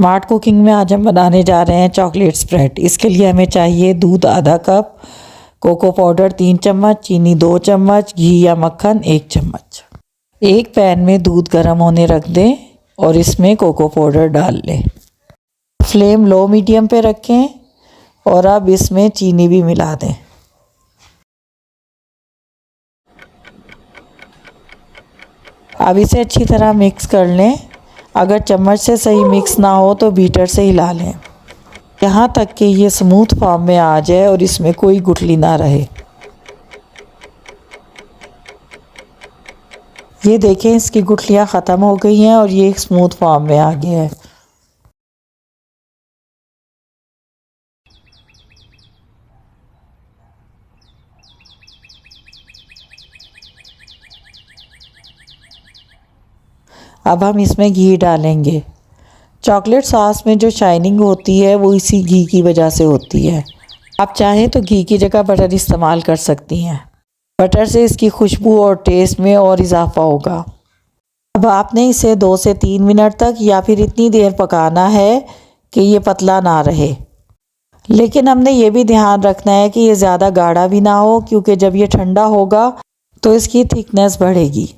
Smart cooking में आज हम बनाने जा रहे हैं चॉकलेट स्प्रेड। इसके लिए हमें चाहिए दूध आधा कप, कोको पाउडर 3 चम्मच, चीनी 2 चम्मच, घी या मक्खन 1 चम्मच। एक पैन में दूध गर्म होने रख दें और इसमें कोको पाउडर डाल लें। फ्लेम लो मीडियम पे रखें और अब इसमें चीनी भी मिला दें। अब इसे अच्छी तरह मिक्स कर लें। अगर चम्मच से सही मिक्स ना हो तो बीटर से हिला लें यहाँ तक कि ये स्मूथ फॉर्म में आ जाए और इसमें कोई गुठली ना रहे। ये देखें, इसकी गुठलियाँ ख़त्म हो गई हैं और ये एक स्मूथ फॉर्म में आ गया है। अब हम इसमें घी डालेंगे। चॉकलेट सॉस में जो शाइनिंग होती है वो इसी घी की वजह से होती है। आप चाहें तो घी की जगह बटर इस्तेमाल कर सकती हैं। बटर से इसकी खुशबू और टेस्ट में और इजाफा होगा। अब आपने इसे 2 से 3 मिनट तक या फिर इतनी देर पकाना है कि ये पतला ना रहे। लेकिन हमने ये भी ध्यान रखना है कि ये ज़्यादा गाढ़ा भी ना हो, क्योंकि जब ये ठंडा होगा तो इसकी थिकनेस बढ़ेगी।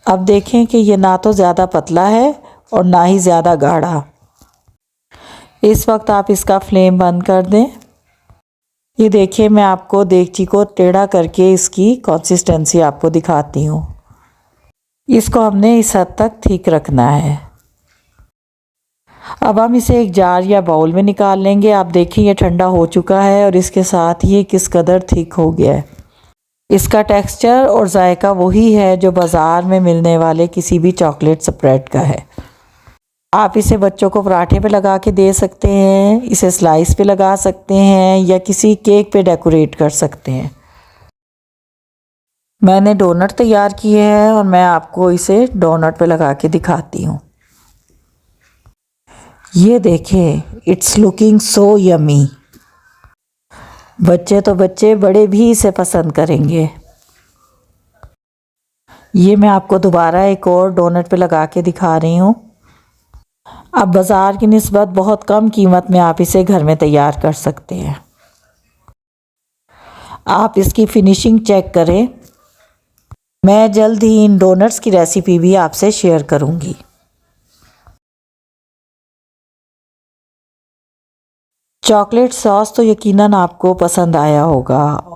अब देखें कि ये ना तो ज़्यादा पतला है और ना ही ज़्यादा गाढ़ा। इस वक्त आप इसका फ्लेम बंद कर दें। ये देखिए, मैं आपको देगची को टेढ़ा करके इसकी कंसिस्टेंसी आपको दिखाती हूँ। इसको हमने इस हद तक ठीक रखना है। अब हम इसे एक जार या बाउल में निकाल लेंगे। आप देखिए ये ठंडा हो चुका है और इसके साथ ही किस कदर थिक हो गया है। इसका टेक्सचर और जायका वही है जो बाज़ार में मिलने वाले किसी भी चॉकलेट स्प्रेड का है। आप इसे बच्चों को पराठे पे लगा के दे सकते हैं, इसे स्लाइस पे लगा सकते हैं या किसी केक पे डेकोरेट कर सकते हैं। मैंने डोनट तैयार किए हैं और मैं आपको इसे डोनट पे लगा के दिखाती हूँ। ये देखें, इट्स लुकिंग सो यमी। बच्चे तो बच्चे, बड़े भी इसे पसंद करेंगे। ये मैं आपको दोबारा एक और डोनट पे लगा के दिखा रही हूँ। अब बाज़ार की निस्बत बहुत कम कीमत में आप इसे घर में तैयार कर सकते हैं। आप इसकी फिनिशिंग चेक करें। मैं जल्द ही इन डोनट्स की रेसिपी भी आपसे शेयर करूँगी। चॉकलेट सॉस तो यकीनन आपको पसंद आया होगा